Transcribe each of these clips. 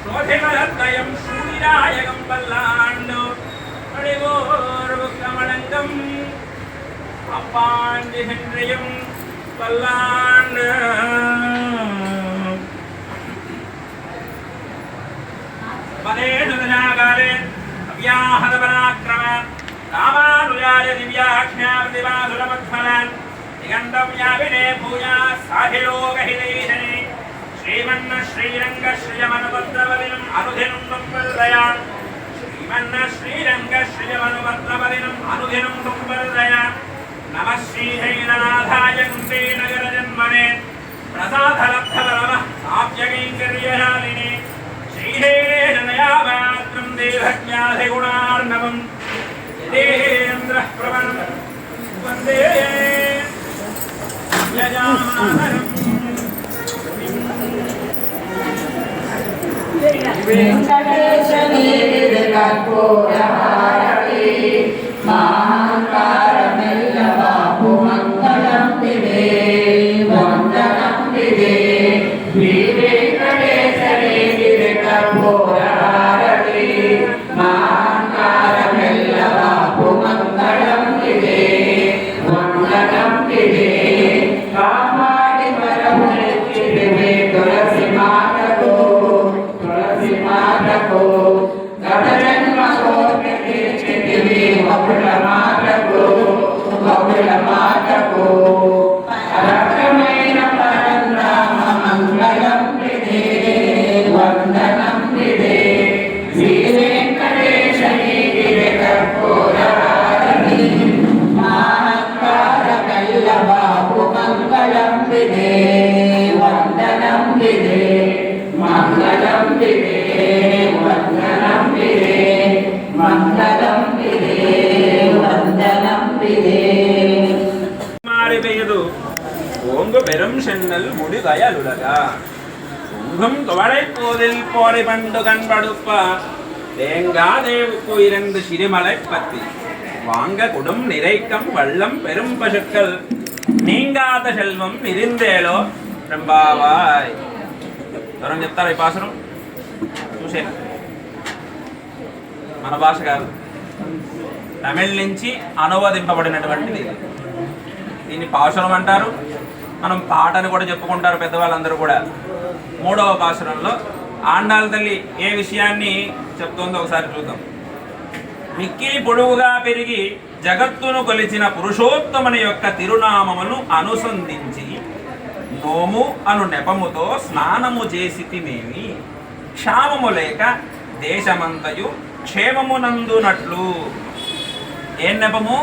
శోధిమలద్వయం శూనిరాయకం వల్లాండు అడిగోర్వకమళంగం అప్పాండిహేంద్రియం వల్లాండు పదేషుదనాగారే అవ్యాహతపరాక్రమ రామానుజాయ దివ్యాఖ్యాతివాసురమధ్వనాన్ దిగంతం యావినే భూయా సాధిలోకహితైషణే శ్రీమన్న శ్రీరంగ శ్రియమనుభద్రవదినం అనుదినం తుంబర్దయా శ్రీమన్న శ్రీరంగ శ్రియమనుభద్రవదినం అనుదినం తుంబర్దయా నమ శ్రీశైలనాథాయ కుంతే నగర జన్మనే ప్రసాదలబ్ధవరమ ఆప్యకైంకర్యశాలినే శ్రీశైలేశనయాపాత్రం దేవజ్ఞాధిగుణార్ణవం యదేంద్రః ప్రవణం వందే యజామానరం వెంకటేశ కర్పూరహారతి మహాకారమెల్ల బాపు మంగళం విదే వందనం విదే శ్రీ వెంకటేశ కర్పూరహారతి మహాకారమెల్ల బాపు మంగళం విదే వందనం విదే కామాడి వరములెత్తివే తులసి మాతకు గతజన్మ కోటివి బహుళ మాటకు రకమైన పరంధామ మంగళం విదే వందనం విదే శ్రీ వెంకటేశ కర్పూరహారతి మహాకార కల్ల బాపు మంగళం విదే వందనం విదే మంగళం విదే వందనం విదే మంగళం విదే వందనం విదే மாறிபெய்து ஓங்கு பெரும் சென்னல் முடிவயலுலகா உங்கும் துவளை போதில் போரை பண்டு கண்படுப்ப தேங்காதேவுக்கு 2 சிறுமலை பத்தி வாங்க குடும் நிறைக்கம் வள்ளம் பெரும் பசுக்கள் நீங்காத செல்வம் నిరిందేలో రంబావాయ్ ఎవరైనా చెప్తారా ఈ పాసరం చూసేనా మన భాష కాదు తమిళ నుంచి అనువదింపబడినటువంటిది దీన్ని పాసురం అంటారు మనం పాట అని కూడా చెప్పుకుంటారు పెద్దవాళ్ళందరూ కూడా 3వ పాసురంలో ఆండాల తల్లి ఏ విషయాన్ని చెప్తుందో ఒకసారి చూద్దాం మిక్కిలి పొడుగుగా పెరిగి జగత్తును కొలిచిన పురుషోత్తముని యొక్క తిరునామమును అనుసంధించి నోము అను నెపముతో స్నానము చేసితిమేమి క్షామము లేక దేశమంతయు క్షేమమునందునట్లు ఏం నెపము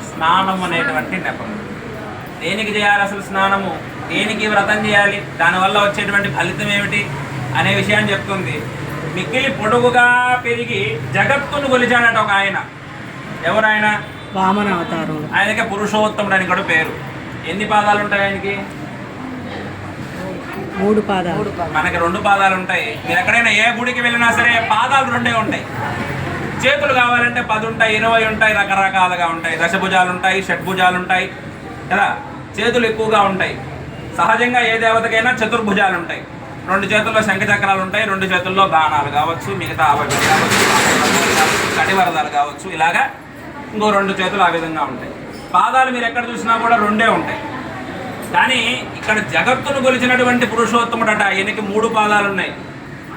స్నానము అనేటువంటి నెపము దేనికి చేయాలి అసలు స్నానము దేనికి వ్రతం చేయాలి దానివల్ల వచ్చేటువంటి ఫలితం ఏమిటి అనే విషయాన్ని చెప్తుంది మిక్కిలి పొడుగుగా పెరిగి జగత్తును కొలిచాడట ఒక ఆయన ఎవరు ఆయన వామన అవతారం ఆయనకి పురుషోత్తముడు అని కూడా పేరు ఎన్ని పాదాలు ఉంటాయి ఆయనకి 3 పాదాలు మనకి 2 పాదాలు ఉంటాయి మీరు ఎక్కడైనా ఏ గుడికి వెళ్ళినా సరే పాదాలు 2 ఉంటాయి చేతులు కావాలంటే 10 ఉంటాయి 20 ఉంటాయి రకరకాలుగా ఉంటాయి దశభుజాలు ఉంటాయి షడ్భుజాలు ఉంటాయి కదా చేతులు ఎక్కువగా ఉంటాయి సహజంగా ఏ దేవతకైనా చతుర్భుజాలు ఉంటాయి 2 చేతుల్లో శంఖచక్రాలు ఉంటాయి 2 చేతుల్లో బాణాలు కావచ్చు మిగతా ఆభరణాలు కావచ్చు కటివరదాలు కావచ్చు ఇలాగా ఇంకో 2 చేతులు ఆ విధంగా ఉంటాయి పాదాలు మీరు ఎక్కడ చూసినా కూడా 2 ఉంటాయి కానీ ఇక్కడ జగత్తును కొలిచినటువంటి పురుషోత్తముడట ఈయనకి 3 పాదాలు ఉన్నాయి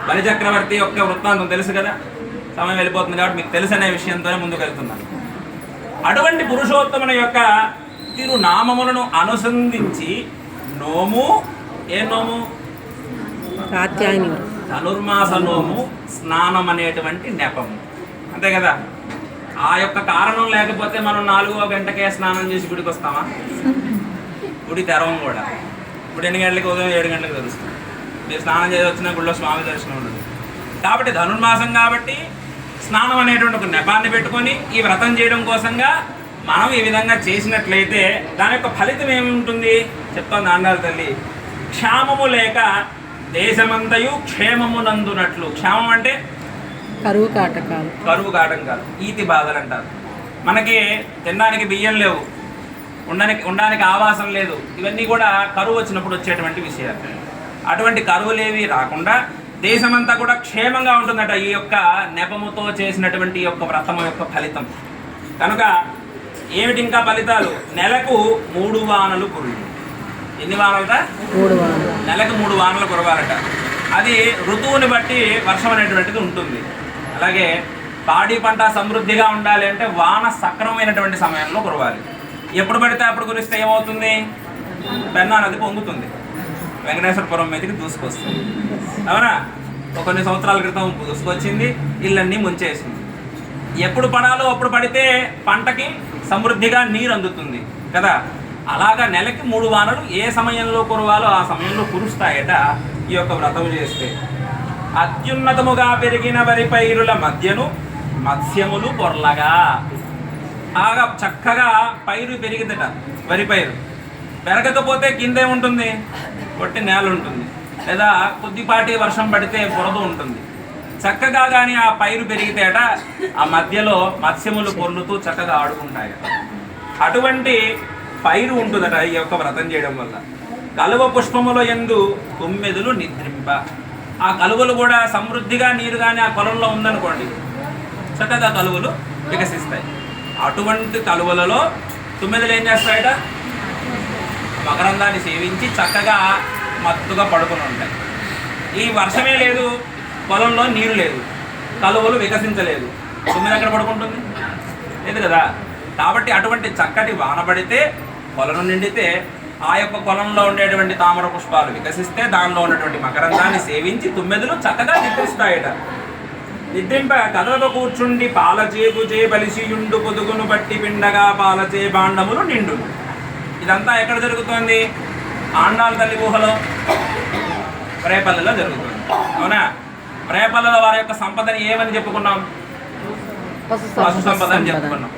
బలిచక్రవర్తి యొక్క వృత్తాంతం తెలుసు కదా సమయం వెళ్ళిపోతుంది కాబట్టి మీకు తెలుసు అనే విషయంతోనే ముందుకు వెళ్తున్నాను అటువంటి పురుషోత్తముని యొక్క తిరునామములను అనుసంధించి నోము ఏ నోము ధనుర్మాస నోము స్నానం అనేటువంటి నెపము అంతే కదా ఆ యొక్క కారణం లేకపోతే మనం 4వ గంటకే స్నానం చేసి గుడికి వస్తామా గుడి తెరవం కూడా ఇప్పుడు ఎన్ని గంటలకి ఉదయం 7 గంటలకు తెలుస్తుంది మీరు స్నానం చేసి వచ్చిన గుడిలో స్వామి దర్శనం ఉండదు కాబట్టి ధనుర్మాసం కాబట్టి స్నానం అనేటువంటి ఒక నెపాన్ని పెట్టుకొని ఈ వ్రతం చేయడం కోసంగా మనం ఈ విధంగా చేసినట్లయితే దాని యొక్క ఫలితం ఏమి ఉంటుంది చెప్తాను ఆండాల తల్లి క్షామము లేక దేశమంతయు క్షేమమునందునట్లు క్షేమం అంటే కరువు కాటకాలు ఈతి బాధలు అంటారు మనకి తినడానికి బియ్యం లేవు ఉండడానికి ఆవాసం లేదు. ఇవన్నీ కూడా కరువు వచ్చినప్పుడు వచ్చేటువంటి విషయాలు. అటువంటి కరువులేవి రాకుండా దేశమంతా కూడా క్షేమంగా ఉంటుందట ఈ యొక్క నెపముతో చేసినటువంటి యొక్క వ్రతము యొక్క ఫలితం. కనుక ఏమిటి ఇంకా ఫలితాలు? నెలకు 3 వానలు కురులు. ఎన్ని వానలట? 3 వానలు. నెలకు 3 వానలు కురవాలట. అది ఋతువుని బట్టి వర్షం అనేటువంటిది ఉంటుంది. అలాగే పాడి పంట సమృద్ధిగా ఉండాలి అంటే వాన సక్రమమైనటువంటి సమయంలో కురవాలి. ఎప్పుడు పడితే అప్పుడు కురిస్తే ఏమవుతుంది? పెన్నా నది పొంగుతుంది, వెంకటేశ్వరపురం మీదకి దూసుకొస్తుంది. అవునా? కొన్ని సంవత్సరాల క్రితం దూసుకొచ్చింది, ఇళ్ళన్నీ ముంచేసింది. ఎప్పుడు పడాలో అప్పుడు పడితే పంటకి సమృద్ధిగా నీరు అందుతుంది కదా. అలాగా నెలకి 3 వానలు ఏ సమయంలో కురవాలో ఆ సమయంలో కురుస్తాయట ఈ యొక్క వ్రతం చేస్తే. అత్యున్నతముగా పెరిగిన వరి పైరుల మధ్యను మత్స్యములు పొర్లగా. బాగా చక్కగా పైరు పెరిగిందట, వరి పైరు. పెరగకపోతే కిందే ఉంటుంది, కొట్టి నేల ఉంటుంది, లేదా కొద్దిపాటి వర్షం పడితే బురద ఉంటుంది. చక్కగా కానీ ఆ పైరు పెరిగితేట ఆ మధ్యలో మత్స్యములు పొర్లుతూ చక్కగా ఆడుకుంటాయట. అటువంటి పైరు ఉంటుందట ఈ యొక్క వ్రతం చేయడం వల్ల. కలువ పుష్పముల యందు తుమ్మెదులు నిద్రింప. ఆ కలువలు కూడా సమృద్ధిగా నీరు కానీ ఆ పొలంలో ఉందనుకోండి, చక్కగా కలువలు వికసిస్తాయి. అటువంటి కలువలలో తుమ్మెదలు ఏం చేస్తాయట? మకరందాన్ని సేవించి చక్కగా మత్తుగా పడుకుని ఉంటాయి. ఈ వర్షమే లేదు, పొలంలో నీరు లేదు, కలువలు వికసించలేదు, తుమ్మెద ఎక్కడ పడుకుంటుంది? లేదు కదా. కాబట్టి అటువంటి చక్కటి వాన పడితే, పొలం నిండితే, ఆ యొక్క పొలంలో ఉండేటువంటి తామర పుష్పాలు వికసిస్తే దానిలో ఉన్నటువంటి మకరందాన్ని సేవించి తుమ్మెదలు చక్కగా నిద్రిస్తాయట. నిద్రింప కదలక కూర్చుండి పాలచేపు చే బలిసియుండు పొదుగును బట్టి పిండగా పాలచే బాండములు నిండు. ఇదంతా ఎక్కడ జరుగుతోంది? ఆండాల తల్లి గుహలో, ప్రేపల్లిలో జరుగుతుంది. అవునా? ప్రేపల్లిలో వారి యొక్క సంపదని ఏమని చెప్పుకున్నాం? పశు సంపద అని చెప్పుకున్నాం.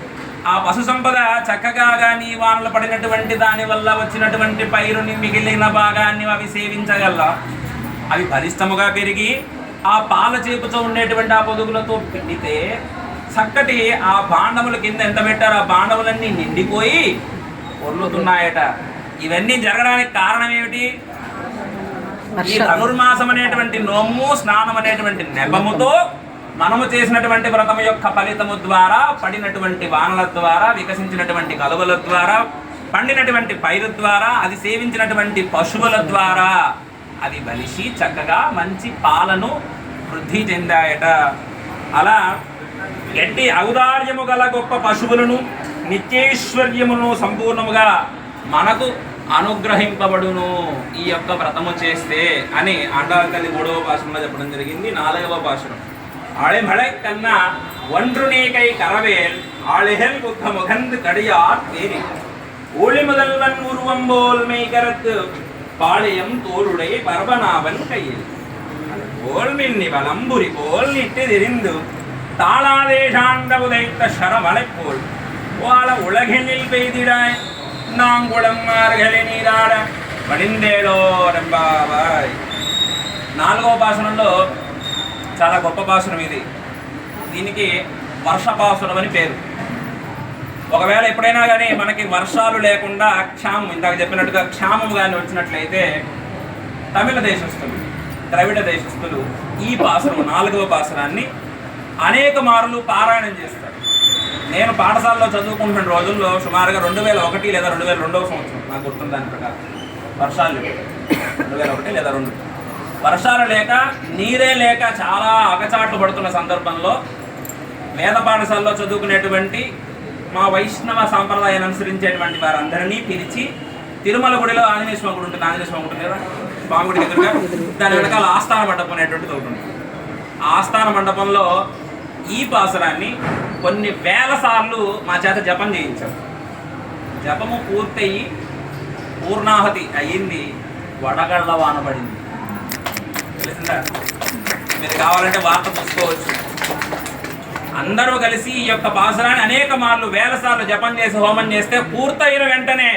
ఆ పశు సంపద చక్కగా కానీ వానలు పడినటువంటి దాని వల్ల వచ్చినటువంటి పైరుని మిగిలిన భాగాన్ని అవి సేవించగల, అవి బలిష్టముగా పెరిగి ఆ పాల చేపుతో ఉండేటువంటి ఆ పొదుగులతో పిండితే చక్కటి ఆ బాండముల కింద ఎంత పెట్టారో ఆ బాండములన్నీ నిండిపోయి పొర్లుతున్నాయట. ఇవన్నీ జరగడానికి కారణం ఏమిటి? ఈ ధనుర్మాసం అనేటువంటి నోము, స్నానం అనేటువంటి నెపముతో మనము చేసినటువంటి వ్రతం యొక్క ఫలితము ద్వారా, పడినటువంటి వానల ద్వారా, వికసించినటువంటి కలువల ద్వారా, పండినటువంటి పైరు ద్వారా, అది సేవించినటువంటి పశువుల ద్వారా అది బలిసి చక్కగా మంచి పాలను వృద్ధి చెందాయట. అలా గట్టి ఔదార్యము గల గొప్ప పశువులను, నిత్యైశ్వర్యమును సంపూర్ణముగా మనకు అనుగ్రహింపబడును ఈ యొక్క వ్రతము చేస్తే అని ఆండాల తల్లి 3వ పాశనంలో చెప్పడం జరిగింది. 4వ పాశనం ஆழைமழை கண்ணா ஒன்று நீகை கரவேல் ஆளிகள் புத்த முகந்து கடியார் தேரி ஒளி முதல்வன் உருவம் போல் மெய்கரத்து பாளையம் தோளுடைய பரபநாவன் கையில் போல் மின்னி வலம்புரி போல் நிட்டு திரிந்து தாளாதேஷாண்ட உதைத்த சரவளை போல் வாழ உலகினில் பெய்திடாய் நாங்குளம் மார்கழி நீராட పడిందేలో రంబాబాయ్. 4వ పాశనంలో చాలా గొప్ప పాశనం ఇది. దీనికి వర్షపాశనం అని పేరు. ఒకవేళ ఎప్పుడైనా కానీ మనకి వర్షాలు లేకుండా క్షామం, ఇందాక చెప్పినట్టుగా క్షామం కానీ వచ్చినట్లయితే తమిళ దేశస్థులు, ద్రవిడ దేశస్థులు ఈ పాశనం 4వ పాశనాన్ని అనేక మార్లు పారాయణం చేస్తారు. నేను పాఠశాలలో చదువుకుంటున్న రోజుల్లో సుమారుగా 2001 లేదా 2002వ సంవత్సరం నాకు గుర్తుంది దాని ప్రకారం వర్షాలు 2001 లేదా 2002 వర్షాలు లేక, నీరే లేక చాలా అగచాట్లు పడుతున్న సందర్భంలో వేద పాఠశాలలో చదువుకునేటువంటి మా వైష్ణవ సాంప్రదాయాన్ని అనుసరించేటువంటి వారందరినీ పిలిచి తిరుమల గుడిలో ఆంజనేయ స్వామి గుడి ఉంటుంది. ఆంజనేయ స్వామి ఉంటుంది కదా, స్వామి గుడికి ఎదురుగా దాని వెనకాల ఆస్థాన మండపం అనేటువంటిది ఒకటి ఉంటుంది. ఆస్థాన మండపంలో ఈ పాసరాన్ని కొన్ని వేల సార్లు మా చేత జపం చేయించాం. జపము పూర్తయి పూర్ణాహతి అయ్యింది, వడగళ్ళ వాన పడింది. తెలిసిందా? మీరు కావాలంటే వార్త చూసుకోవచ్చు. అందరూ కలిసి ఈ యొక్క పాసరాన్ని అనేక మార్లు వేల సార్లు జపం చేసి హోమం చేస్తే పూర్తయిన వెంటనే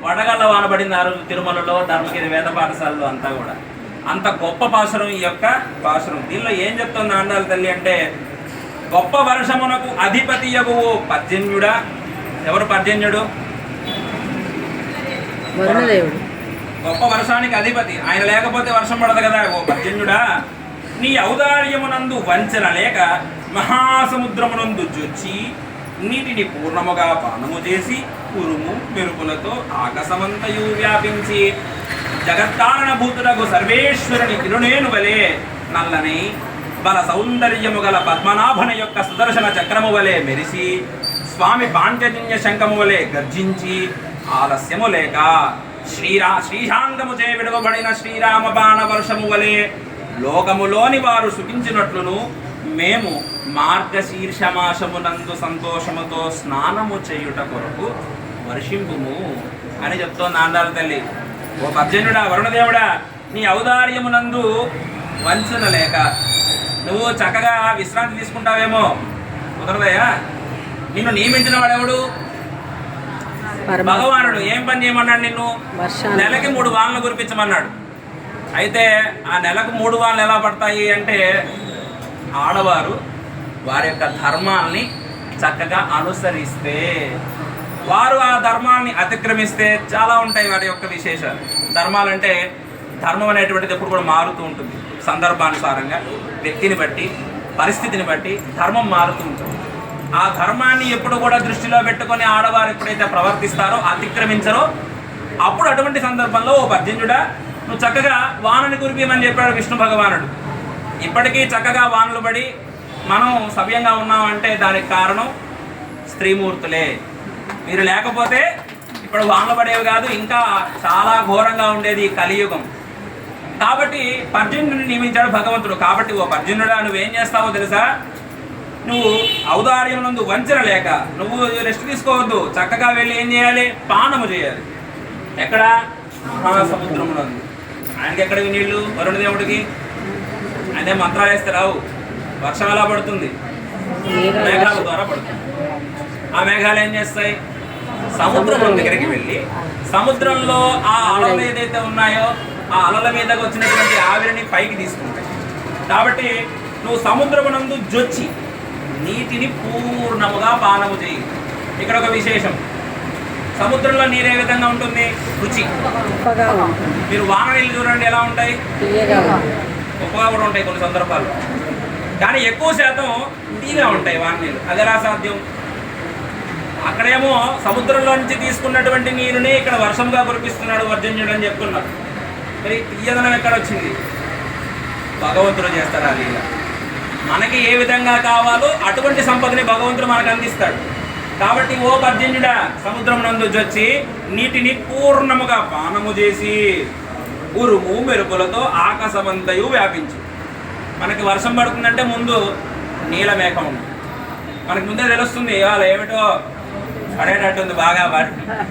వడగళ్ళ వాన పడింది. ఆ రోజు తిరుమలలో, ధర్మగిరి వేద పాఠశాలలో అంతా కూడా అంత గొప్ప పాసురం ఈ యొక్క పాసురం. దీనిలో ఏం చెప్తుంది ఆండాల తల్లి అంటే, గొప్ప వర్షమునకు అధిపతి యగువు పర్జన్యుడా. ఎవరు పర్జన్యుడు? వరుణదేవుడు గొప్ప వర్షానికి అధిపతి. ఆయన లేకపోతే వర్షం పడదు కదా. ఓ పర్జన్యుడా, నీ ఔదార్యమునందు వంచన లేక మహాసముద్రమునందు జొచ్చి నీటిని పూర్ణముగా పానము చేసి ఉరుము మెరుపులతో ఆకాశమంతయు వ్యాపించి జగత్కారణభూతులకు సర్వేశ్వరుని తిరునేను వలె నల్లని బల సౌందర్యము గల పద్మనాభన యొక్క సుదర్శన చక్రము వలె మెరిసి స్వామి పాంచజన్య శంఖము వలె గర్జించి ఆలస్యము లేక శ్రీశాంగము చే విడవబడిన శ్రీరామ బాణ వర్షము వలె లోకములోని వారు సుఖించినట్లును మేము మార్గశీర్షమాసమునందు సంతోషముతో స్నానము చేయుట కొరకు వర్షింపుము అని చెప్తోంది ఆండాల తల్లి. ఓ పర్జన్యుడా, వరుణదేవుడా, నీ ఔదార్యమునందు వంచన లేక నువ్వు చక్కగా విశ్రాంతి తీసుకుంటావేమో, కుదరదయ్యా. నిన్ను నియమించిన వాడెవడు? భగవానుడు. ఏం పని చేయమన్నాడు నిన్ను? నెలకి 3 వానలు కురిపించమన్నాడు. అయితే ఆ నెలకు 3 వానలు ఎలా పడతాయి అంటే, ఆడవారు వారి యొక్క ధర్మాల్ని చక్కగా అనుసరిస్తే, వారు ఆ ధర్మాన్ని అతిక్రమిస్తే చాలా ఉంటాయి వారి యొక్క విశేషాలు. ధర్మాలంటే ధర్మం అనేటువంటిది ఎప్పుడు కూడా మారుతూ ఉంటుంది. సందర్భానుసారంగా, వ్యక్తిని బట్టి, పరిస్థితిని బట్టి ధర్మం మారుతూ ఉంటుంది. ఆ ధర్మాన్ని ఎప్పుడు కూడా దృష్టిలో పెట్టుకొని ఆడవారు ఎప్పుడైతే ప్రవర్తిస్తారో, అతిక్రమించరో, అప్పుడు అటువంటి సందర్భంలో ఓ పర్జన్యుడా, నువ్వు చక్కగా వానని కురిపిమని చెప్పాడు విష్ణు భగవానుడు. ఇప్పటికీ చక్కగా వానలు పడి మనం సవ్యంగా ఉన్నామంటే దానికి కారణం స్త్రీమూర్తులే. మీరు లేకపోతే ఇప్పుడు వానలు పడేవి కాదు, ఇంకా చాలా ఘోరంగా ఉండేది ఈ కలియుగం. కాబట్టి పర్జన్యుడిని నియమించాడు భగవంతుడు. కాబట్టి ఓ పర్జన్యుడా, నువ్వేం చేస్తావో తెలుసా? నువ్వు ఔదార్యం నందు వంచన లేక నువ్వు రెస్ట్ తీసుకోవద్దు. చక్కగా వెళ్ళి ఏం చేయాలి? పానము చేయాలి. ఎక్కడ? మహాసముద్రమునందు. ఆయనకి ఎక్కడికి నీళ్లు? వరుణదేవుడికి. ఆయన మంత్రాలు వేస్తే రావు. వర్షం ఎలా పడుతుంది? మేఘాల ద్వారా పడుతుంది. ఆ మేఘాలు ఏం చేస్తాయి? సముద్రం దగ్గరికి వెళ్ళి సముద్రంలో ఆ అలలు ఏదైతే ఉన్నాయో ఆ అలల మీదకి వచ్చినటువంటి ఆవిరిని పైకి తీసుకుంటాయి. కాబట్టి నువ్వు సముద్రమునందు జొచ్చి నీటిని పూర్ణముగా పానము చేయి. ఇక్కడ ఒక విశేషం, సముద్రంలో నీరు ఏ విధంగా ఉంటుంది? రుచి. మీరు వాన నీళ్ళు చూడండి ఎలా ఉంటాయి? ఉప్పగా కూడా ఉంటాయి కొన్ని సందర్భాల్లో, కానీ ఎక్కువ శాతం తీగా ఉంటాయి వాన నీళ్ళు. అది ఎలా సాధ్యం? అక్కడేమో సముద్రంలో నుంచి తీసుకున్నటువంటి నీరుని ఇక్కడ వర్షంగా కురిపిస్తున్నాడు వర్జన్యుడు అని చెప్తున్నారు. మరి తీయదనం ఎక్కడ వచ్చింది? భగవంతుడు చేస్తాడు. అది మనకి ఏ విధంగా కావాలో అటువంటి సంపదని భగవంతుడు మనకు అందిస్తాడు. కాబట్టి ఓ పర్జన్యుడా, సముద్రం నందు వచ్చి నీటిని పూర్ణముగా పానము చేసి ఉరుము మెరుపులతో ఆకాశమంతయు వ్యాపించి. మనకి వర్షం పడుతుందంటే ముందు నీలమేఘం ఉంది. మనకు ముందే తెలుస్తుంది ఇవాళ ఏమిటో పడేటట్టుంది బాగా.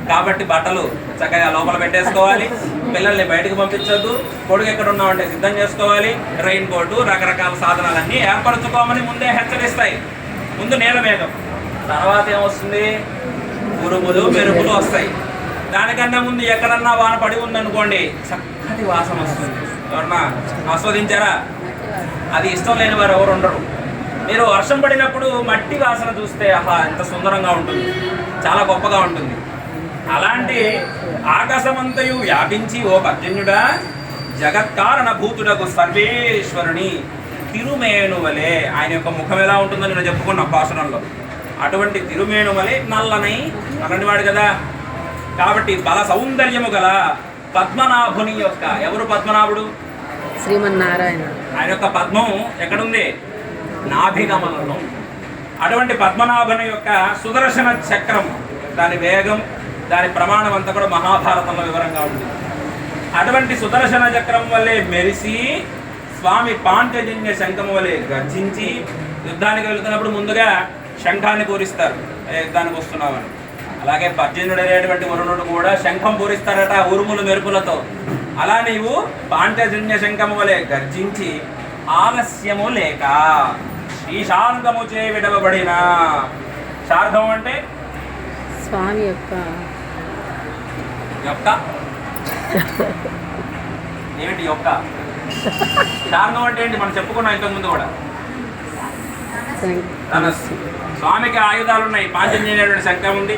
కాబట్టి బట్టలు చక్కగా లోపల పెట్టేసుకోవాలి. పిల్లల్ని బయటకు పంపించొద్దు. కొడుకు ఎక్కడ ఉన్నామంటే సిద్ధం చేసుకోవాలి. రెయిన్ కోటు, రకరకాల సాధనాలన్నీ ఏర్పరచుకోమని ముందే హెచ్చరిస్తాయి. ముందు నీలమేఘం, తర్వాత ఏమొస్తుంది? ఉరుములు మెరుపులు వస్తాయి. దానికన్నా ముందు ఎక్కడన్నా వాన పడి ఉందనుకోండి, చక్కటి వాసన వస్తుంది. ఎవరన్నా ఆస్వాదించారా? అది ఇష్టం లేని వారు ఎవరు ఉండరు. మీరు వర్షం పడినప్పుడు మట్టి వాసన చూస్తే ఆహా ఎంత సుందరంగా ఉంటుంది, చాలా గొప్పగా ఉంటుంది. అలాంటి ఆకాశమంతయు వ్యాపించి ఓ పర్జన్యుడా, జగత్కారణ భూతుడకు సర్వేశ్వరుని తిరుమేను వలె, ఆయన యొక్క ముఖం ఎలా ఉంటుందో నేను చెప్పుకున్న భాషణంలో, అటువంటి తిరుమేను వలె నల్లని వాడు కదా. కాబట్టి బల సౌందర్యము గల పద్మనాభుని యొక్క, ఎవరు పద్మనాభుడు? శ్రీమన్నారాయణ. ఆయన యొక్క పద్మం ఎక్కడుంది? నాభిగమనంలో. అటువంటి పద్మనాభుని యొక్క సుదర్శన చక్రం, దాని వేగం, దాని ప్రమాణం అంతా కూడా మహాభారతంలో వివరంగా ఉంది. అటువంటి సుదర్శన చక్రం వల్లే మెరిసి స్వామి పాంచజన్య శంఖము వలె గర్జించి యుద్ధానికి వెళుతున్నప్పుడు ముందుగా శంఖాన్ని పూరిస్తారు, యుద్ధానికి వస్తున్నామని. అలాగే పర్జన్యుడు అనేటువంటి వరుణుడు కూడా శంఖం పూరిస్తాడట ఉరుములు మెరుపులతో. అలా నీవు పాంచజన్య శంఖము వలె గర్జించి ఆలస్యము లేక శ్రీశాంగము చే విడవబడిన. శార్గం అంటే స్వామి యొక్క ఏమిటి? యొక్క శార్గం అంటే ఏంటి? మనం చెప్పుకున్నాం ఇంతకుముందు కూడా. స్వామికి ఆయుధాలు ఉన్నాయి. పాంచజన్య శంఖం ఉంది,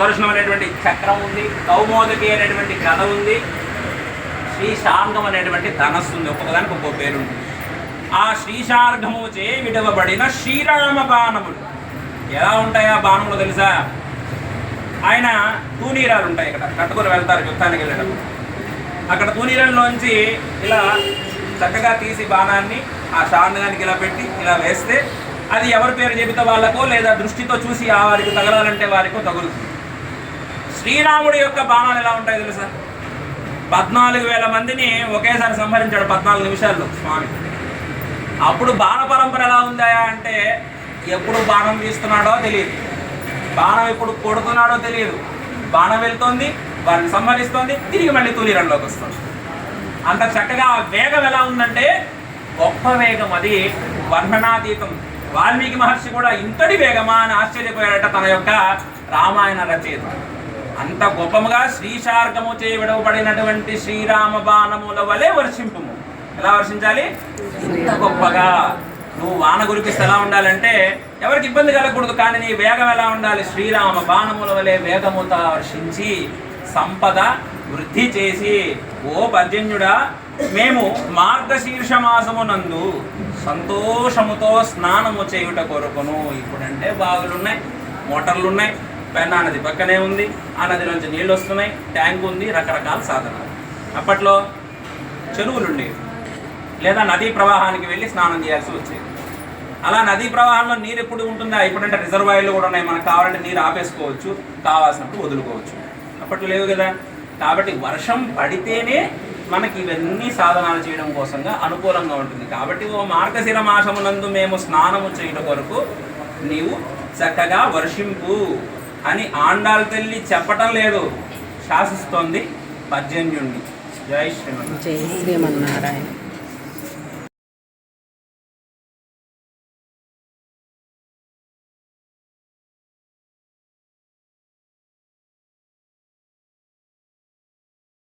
సుదర్శనం అనేటువంటి చక్రం ఉంది, కౌమోదకి అనేటువంటి గద ఉంది, శ్రీశార్ఘం అనేటువంటి ధనస్సు ఉంది. ఒక్కొక్కదానికి ఒక్కో పేరు ఉంది. ఆ శ్రీశార్ఘము చే విడవబడిన శ్రీరామ బాణములు ఎలా ఉంటాయా బాణములు తెలుసా? ఆయన తూనీరాలు ఉంటాయి, ఇక్కడ కట్టుకొని వెళ్తారు యుద్ధానికి వెళ్ళేటప్పుడు. అక్కడ తూనీరంలోంచి ఇలా చక్కగా తీసి బాణాన్ని ఆ శార్ఘానికి ఇలా పెట్టి ఇలా వేస్తే అది ఎవరి పేరు చెబితే వాళ్ళకో లేదా దృష్టితో చూసి ఆ వారికి తగలాలంటే వారికో తగులుతుంది. శ్రీరాముడి యొక్క బాణాలు ఎలా ఉంటాయి తెలుసా? 14,000 మందిని ఒకేసారి సంహరించాడు 14 నిమిషాల్లో స్వామి. అప్పుడు బాణ పరంపర ఎలా ఉందా అంటే ఎప్పుడు బాణం తీస్తున్నాడో తెలియదు, బాణం ఎప్పుడు కొడుతున్నాడో తెలియదు. బాణం వెళ్తోంది, వారిని సంహరిస్తోంది, తిరిగి మళ్ళీ తూలిరంలోకి వస్తుంది. అంత చక్కగా వేగం ఎలా ఉందంటే గొప్ప వేగం, అది వర్ణనాతీతం. వాల్మీకి మహర్షి కూడా ఇంతటి వేగమా అని ఆశ్చర్యపోయాడట తన యొక్క రామాయణ రచయిత. అంత గొప్పముగా శ్రీశార్ఘము చే విడవబడినటువంటి శ్రీరామ బాణముల వలె వర్షింపుము. ఎలా వర్షించాలి? ఇంత గొప్పగా. నువ్వు వాన కురిపిస్తే ఎలా ఉండాలంటే ఎవరికి ఇబ్బంది కలగకూడదు, కానీ నీ వేగం ఎలా ఉండాలి? శ్రీరామ బాణముల వలె వేగముతో వర్షించి సంపద వృద్ధి చేసి, ఓ పర్జన్యుడా, మేము మార్గశీర్ష మాసమునందు సంతోషముతో స్నానము చేయుట కొరకును. ఇప్పుడంటే బావులున్నాయి, మోటార్లు ఉన్నాయి, పెన్నా నది పక్కనే ఉంది, ఆ నదిలోంచి నీళ్ళు వస్తున్నాయి, ట్యాంక్ ఉంది, రకరకాల సాధనాలు. అప్పట్లో చెరువులు ఉండేవి, లేదా నదీ ప్రవాహానికి వెళ్ళి స్నానం చేయాల్సి వచ్చేది. అలా నదీ ప్రవాహంలో నీరు ఎప్పుడు ఉంటుందా? ఇప్పుడంటే రిజర్వాయర్లు కూడా ఉన్నాయి, మనకు కావాలంటే నీరు ఆపేసుకోవచ్చు, కావాల్సినప్పుడు వదులుకోవచ్చు. అప్పట్లో లేవు కదా. కాబట్టి వర్షం పడితేనే మనకి ఇవన్నీ సాధనాలు చేయడం కోసంగా అనుకూలంగా ఉంటుంది. కాబట్టి ఓ మార్గశిర మాసమునందు మేము స్నానము చేయడం కొరకు నీవు చక్కగా వర్షింపు అని ఆండాళ్ళ తల్లి చెప్పటం లేదు, శాసిస్తోంది పర్జన్యుణ్ణి. జై శ్రీమన్నారాయణ.